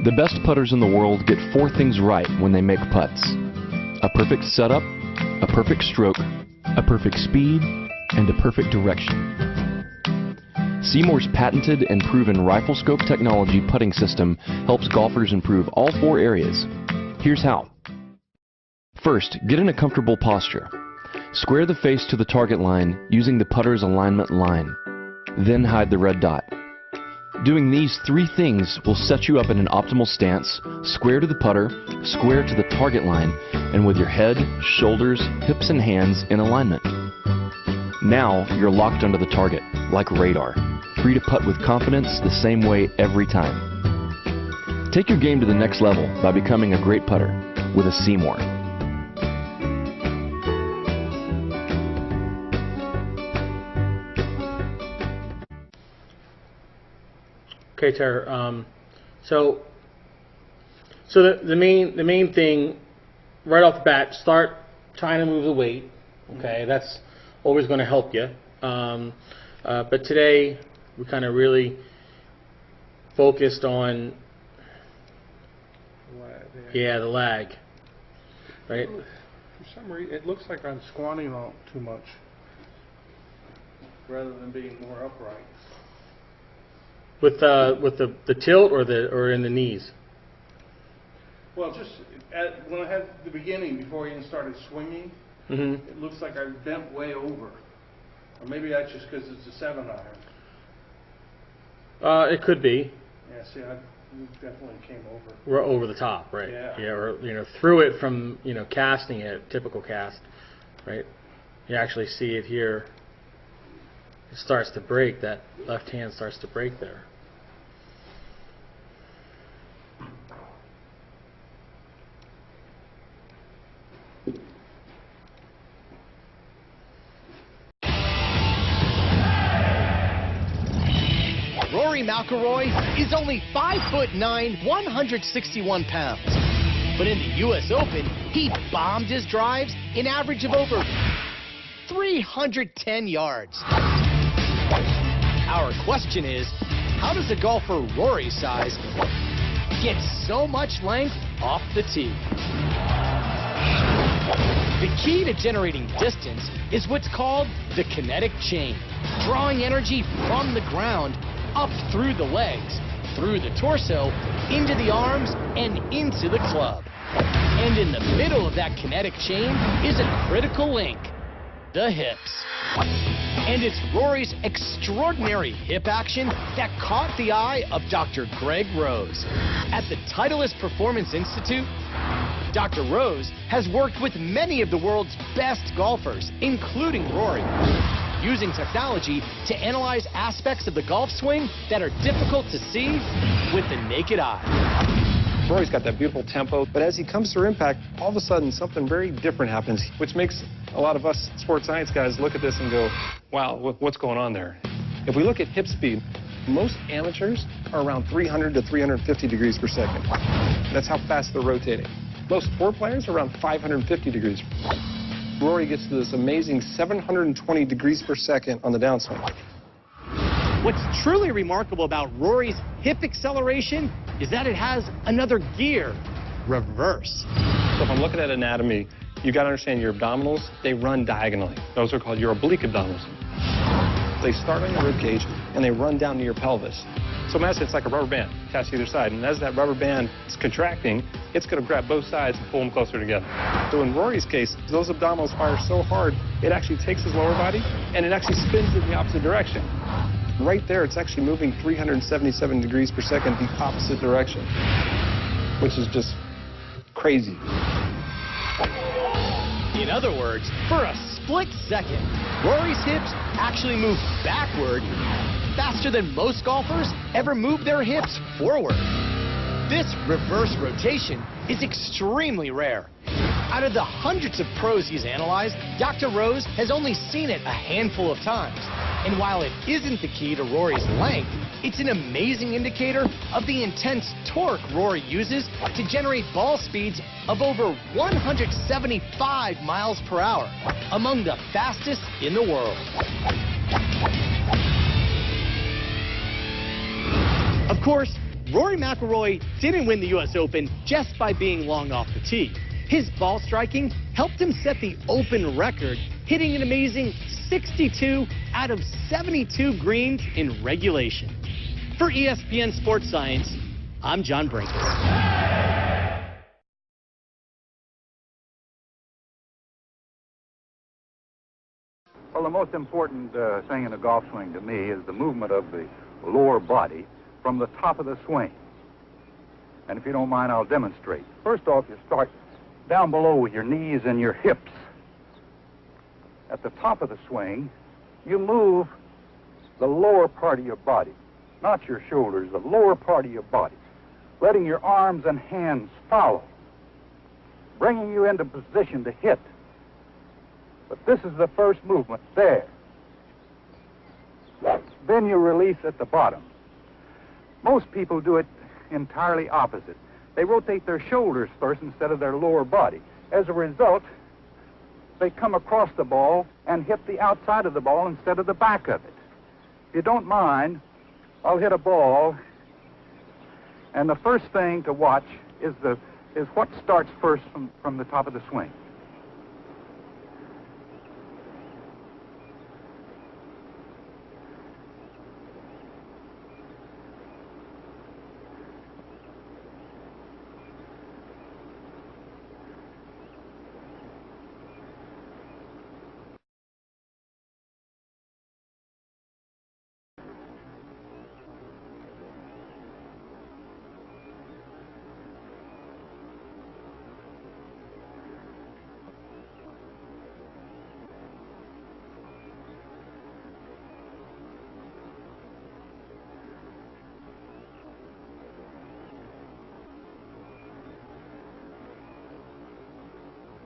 The best putters in the world get 4 things right when they make putts: a perfect setup, a perfect stroke, a perfect speed, and a perfect direction. Seymour's patented and proven rifle scope technology putting system helps golfers improve all 4 areas. Here's how. First, get in a comfortable posture. Square the face to the target line using the putter's alignment line. Then hide the red dot. Doing these 3 things will set you up in an optimal stance, square to the putter, square to the target line, and with your head, shoulders, hips, and hands in alignment. Now you're locked onto the target, like radar, free to putt with confidence the same way every time. Take your game to the next level by becoming a great putter with a Seymour. Okay, Tara. So the main thing right off the bat, start trying to move the weight. Okay, that's always going to help you. But today we kind of really focused on the lag, right? For some reason, it looks like I'm squatting out too much rather than being more upright. With the tilt or in the knees? Well, just when I had the beginning, before I even started swinging, it looks like I bent way over. Or maybe that's just because it's a 7-iron. It could be. Yeah, see, I definitely came over. We're over the top, right? Yeah. Or through it from casting it, typical cast, right? You actually see it here. It starts to break. That left hand starts to break there. Rory McIlroy is only 5'9", 161 pounds. But in the U.S. Open, he bombed his drives an average of over 310 yards. Our question is, how does a golfer Rory's size get so much length off the tee? The key to generating distance is what's called the kinetic chain, drawing energy from the ground up through the legs, through the torso, into the arms, and into the club. And in the middle of that kinetic chain is a critical link, the hips. And it's Rory's extraordinary hip action that caught the eye of Dr. Greg Rose. At the Titleist Performance Institute, Dr. Rose has worked with many of the world's best golfers, including Rory, using technology to analyze aspects of the golf swing that are difficult to see with the naked eye. Rory's got that beautiful tempo, but as he comes through impact, all of a sudden something very different happens, which makes a lot of us sports science guys look at this and go, wow, what's going on there? If we look at hip speed, most amateurs are around 300 to 350 degrees per second. That's how fast they're rotating. Most tour players are around 550 degrees. Rory gets to this amazing 720 degrees per second on the downswing. What's truly remarkable about Rory's hip acceleration is that it has another gear, reverse. So if I'm looking at anatomy, you got to understand your abdominals, they run diagonally. Those are called your oblique abdominals. They start on your rib cage and they run down to your pelvis. So imagine it's like a rubber band attached to either side, and as that rubber band is contracting, it's going to grab both sides and pull them closer together. So in Rory's case, those abdominals fire so hard, it actually takes his lower body and it actually spins in the opposite direction. Right there, it's actually moving 377 degrees per second the opposite direction, which is just crazy. In other words, for a split second, Rory's hips actually move backward faster than most golfers ever move their hips forward. This reverse rotation is extremely rare. Out of the hundreds of pros he's analyzed, Dr. Rose has only seen it a handful of times. And while it isn't the key to Rory's length, it's an amazing indicator of the intense torque Rory uses to generate ball speeds of over 175 miles per hour, among the fastest in the world. Of course, Rory McIlroy didn't win the U.S. Open just by being long off the tee. His ball striking helped him set the Open record, hitting an amazing 62 out of 72 greens in regulation. For ESPN Sports Science, I'm John Brinkus. Well, the most important thing in a golf swing to me is the movement of the lower body from the top of the swing. And if you don't mind, I'll demonstrate. First off, you start down below with your knees and your hips. At the top of the swing, you move the lower part of your body, not your shoulders, the lower part of your body, letting your arms and hands follow, bringing you into position to hit. But this is the first movement, there. Then you release at the bottom. Most people do it entirely opposite. They rotate their shoulders first instead of their lower body. As a result, they come across the ball and hit the outside of the ball instead of the back of it. If you don't mind, I'll hit a ball, and the first thing to watch is what starts first from the top of the swing.